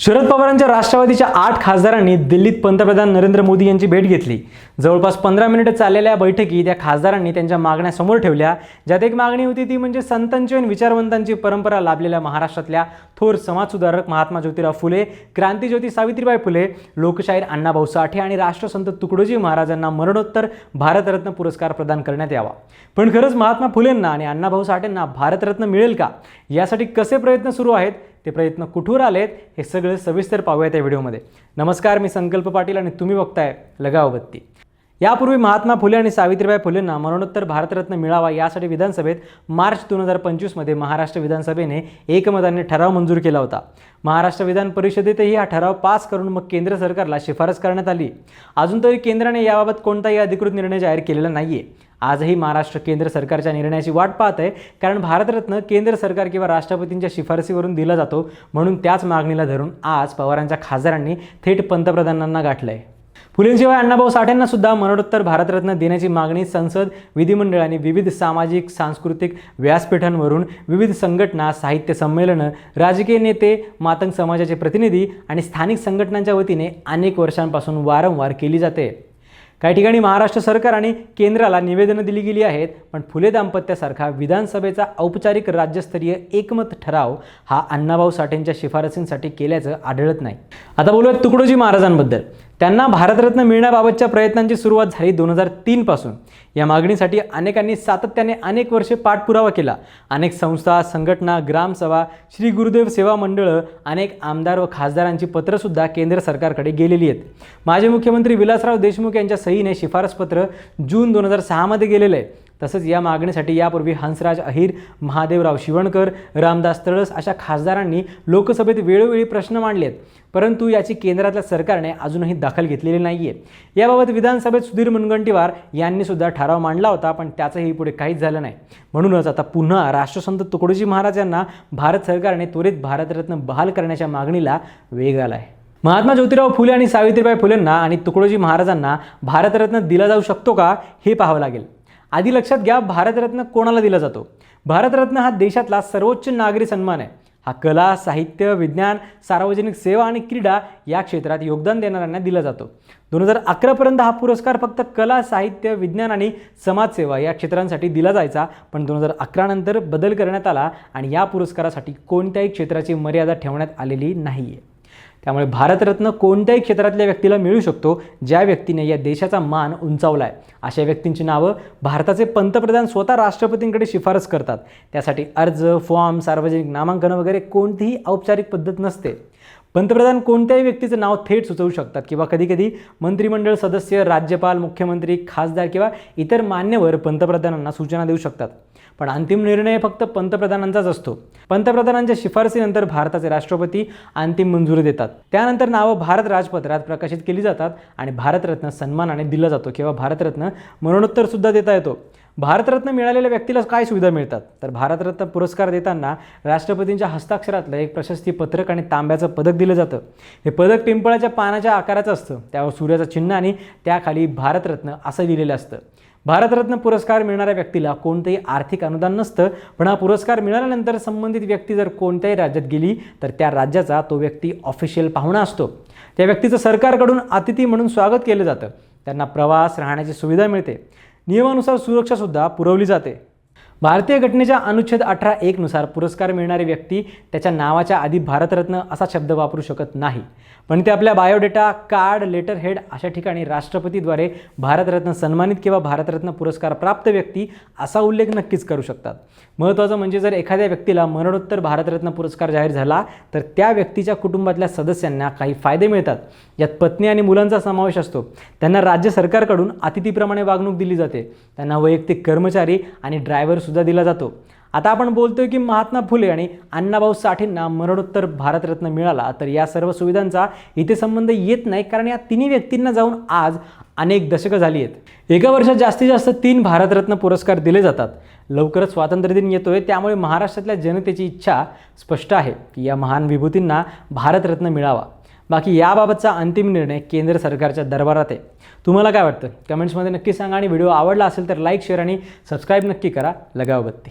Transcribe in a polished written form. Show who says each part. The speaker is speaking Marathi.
Speaker 1: शरद पवारांच्या राष्ट्रवादीच्या 8 खासदारांनी दिल्लीत पंतप्रधान नरेंद्र मोदी यांची भेट घेतली। जवळपास 15 मिनिटे चाललेल्या बैठकीत या खासदारांनी त्यांच्या मागण्या समोर ठेवल्या, ज्यात एक मागणी होती ती म्हणजे संतांची आणि विचारवंतांची परंपरा लाभलेल्या महाराष्ट्रातल्या थोर समाजसुधारक महात्मा ज्योतिराव फुले, क्रांतिज्योती सावित्रीबाई फुले, लोकशाहीर अण्णाभाऊ साठे आणि राष्ट्रसंत तुकडोजी महाराजांना मरणोत्तर भारतरत्न पुरस्कार प्रदान करण्यात यावा। पण खरंच महात्मा फुलेंना आणि अण्णाभाऊ साठेंना भारतरत्न मिळेल का? यासाठी कसे प्रयत्न सुरू आहेत, ते प्रयत्न कुठून आलेत, हे सगळे सविस्तर पाहूया त्या व्हिडिओमध्ये। नमस्कार, मी संकल्प पाटील आणि तुम्ही बघताय लगाव बत्ती। यापूर्वी महात्मा फुले आणि सावित्रीबाई फुलेंना मरणोत्तर भारतरत्न मिळावा यासाठी विधानसभेत मार्च 2025 मध्ये महाराष्ट्र विधानसभेने एकमताने ठराव मंजूर केला होता। महाराष्ट्र विधान परिषदेतही हा ठराव पास करून मग केंद्र सरकारला शिफारस करण्यात आली। अजून तरी केंद्राने याबाबत कोणताही अधिकृत निर्णय जाहीर केलेला नाहीये। आजही महाराष्ट्र केंद्र सरकारच्या निर्णयाची वाट पाहत आहे, कारण भारतरत्न केंद्र सरकार किंवा राष्ट्रपतींच्या शिफारसीवरून दिला जातो। म्हणून त्याच मागणीला धरून आज पवारांच्या खासदारांनी थेट पंतप्रधानांना गाठलंय। फुलेंशिवाय अण्णाभाऊ साठेंना सुद्धा मरणोत्तर भारतरत्न देण्याची मागणी संसद, विधिमंडळ आणि विविध सामाजिक सांस्कृतिक व्यासपीठांवरून विविध संघटना, साहित्य संमेलनं, राजकीय नेते, मातंग समाजाचे प्रतिनिधी आणि स्थानिक संघटनांच्या वतीने अनेक वर्षांपासून वारंवार केली जाते। काही ठिकाणी महाराष्ट्र सरकार आणि केंद्राला निवेदनं दिली गेली आहेत, पण फुले दाम्पत्यासारखा विधानसभेचा औपचारिक राज्यस्तरीय एकमत ठराव हा अण्णाभाऊ साठेंच्या शिफारसींसाठी केल्याचं आढळत नाही। आता बोलूया तुकडोजी महाराजांबद्दल। त्यांना भारतरत्न मिळण्याबाबतच्या प्रयत्नांची सुरुवात झाली 2003 पासून। या मागणीसाठी अनेकांनी सातत्याने अनेक वर्षे पाठपुरावा केला। अनेक संस्था, संघटना, ग्रामसभा, श्री गुरुदेव सेवा मंडळं, अनेक आमदार व खासदारांची पत्रसुद्धा केंद्र सरकारकडे गेलेली आहेत। माजी मुख्यमंत्री विलासराव देशमुख यांच्या सहीने शिफारसपत्र जून 2006 मध्ये गेलेलं आहे। तसंच या मागणीसाठी यापूर्वी हंसराज अहिर, महादेवराव शिवणकर, रामदास तळस अशा खासदारांनी लोकसभेत वेळोवेळी प्रश्न मांडले आहेत, परंतु याची केंद्रातल्या सरकारने अजूनही दखल घेतलेली नाहीये। याबाबत विधानसभेत सुधीर मुनगंटीवार यांनी सुद्धा ठराव मांडला होता, पण त्याचंही पुढे काहीच झालं नाही। म्हणूनच आता पुन्हा राष्ट्रसंत तुकडोजी महाराज यांना भारत सरकारने त्वरित भारतरत्न बहाल करण्याच्या मागणीला वेग आलाय। महात्मा ज्योतिराव फुले आणि सावित्रीबाई फुलेंना आणि तुकडोजी महाराजांना भारतरत्न दिला जाऊ शकतो का, हे पाहावं लागेल। आधी लक्षात घ्या, भारतरत्न कोणाला दिला जातो? भारतरत्न हा देशातला सर्वोच्च नागरी सन्मान आहे। हा कला, साहित्य, विज्ञान, सार्वजनिक सेवा आणि क्रीडा या क्षेत्रात योगदान देणाऱ्यांना दिला जातो। 2011 पर्यंत हा पुरस्कार फक्त कला, साहित्य, विज्ञान आणि समाजसेवा या क्षेत्रांसाठी दिला जायचा, पण 2011 नंतर बदल करण्यात आला आणि या पुरस्कारासाठी कोणत्याही क्षेत्राची मर्यादा ठेवण्यात आलेली नाहीये। त्यामुळे भारतरत्न कोणत्याही क्षेत्रातल्या व्यक्तीला मिळू शकतो, ज्या व्यक्तीने या देशाचा मान उंचावलाय। अशा व्यक्तींची नावं भारताचे पंतप्रधान स्वतः राष्ट्रपतींकडे शिफारस करतात। त्यासाठी अर्ज, फॉर्म, सार्वजनिक नामांकन वगैरे कोणतीही औपचारिक पद्धत नसते। पंतप्रधान कोणत्याही व्यक्तीचं नाव थेट सुचवू शकतात किंवा कधीकधी मंत्रिमंडळ सदस्य, राज्यपाल, मुख्यमंत्री, खासदार किंवा इतर मान्यवर पंतप्रधानांना सूचना देऊ शकतात, पण अंतिम निर्णय फक्त पंतप्रधानांचाच असतो। पंतप्रधानांच्या शिफारसीनंतर भारताचे राष्ट्रपती अंतिम मंजुरी देतात। त्यानंतर नावं भारत राजपत्रात प्रकाशित केली जातात आणि भारतरत्न सन्मानाने दिला जातो किंवा भारतरत्न मरणोत्तर सुद्धा देता येतो। भारतरत्न मिळालेल्या व्यक्तीला काय सुविधा मिळतात, तर भारतरत्न पुरस्कार देताना राष्ट्रपतींच्या हस्ताक्षरातलं एक प्रशस्ती पत्रक आणि तांब्याचं पदक दिलं जातं। हे पदक पिंपळाच्या पानाच्या आकाराचं असतं, त्यावर सूर्याचं चिन्ह आणि त्याखाली भारतरत्न असं लिहिलेलं असतं। भारतरत्न पुरस्कार मिळणाऱ्या व्यक्तीला कोणतेही आर्थिक अनुदान नसतं, पण हा पुरस्कार मिळाल्यानंतर संबंधित व्यक्ती जर कोणत्याही राज्यात गेली तर त्या राज्याचा तो व्यक्ती ऑफिशियल पाहुणा असतो। त्या व्यक्तीचं सरकारकडून अतिथी म्हणून स्वागत केलं जातं। त्यांना प्रवास, राहण्याची सुविधा मिळते। नियमानुसार सुरक्षा सुद्धा पुरवली जाते। भारतीय घटनेच्या अनुच्छेद 18(1) नुसार पुरस्कार मिळणारी व्यक्ती त्याच्या नावाच्या आधी भारतरत्न असा शब्द वापरू शकत नाही, पण ते आपल्या बायोडेटा, कार्ड, लेटर हेड अशा ठिकाणी राष्ट्रपतीद्वारे भारतरत्न सन्मानित किंवा भारतरत्न पुरस्कार प्राप्त व्यक्ती असा उल्लेख नक्कीच करू शकतात। महत्त्वाचं म्हणजे जर एखाद्या व्यक्तीला मरणोत्तर भारतरत्न पुरस्कार जाहीर झाला तर त्या व्यक्तीच्या कुटुंबातल्या सदस्यांना काही फायदे मिळतात। यात पत्नी आणि मुलांचा समावेश असतो। त्यांना राज्य सरकारकडून अतिथीप्रमाणे वागणूक दिली जाते। त्यांना वैयक्तिक कर्मचारी आणि ड्रायव्हर सुद्धा दिला जातो। आता आपण बोलतोय की महात्मा फुले आणि अण्णाभाऊ साठेंना मरणोत्तर भारतरत्न मिळाला, तर या सर्व सुविधांचा इथे संबंध येत नाही, कारण या तिन्ही व्यक्तींना जाऊन आज अनेक दशकं झाली आहेत। एका वर्षात जास्तीत जास्त 3 भारतरत्न पुरस्कार दिले जातात। लवकरच स्वातंत्र्य दिन येतोय, त्यामुळे महाराष्ट्रातल्या जनतेची इच्छा स्पष्ट आहे की या महान विभूतींना भारतरत्न मिळावा। बाकी याबाबतचा अंतिम निर्णय केंद्र सरकारच्या दरबारात आहे। तुम्हाला काय वाटतं? कमेंट्समध्ये नक्की सांगा आणि व्हिडिओ आवडला असेल तर लाईक, शेअर आणि सबस्क्राईब नक्की करा। लगाव बत्ती।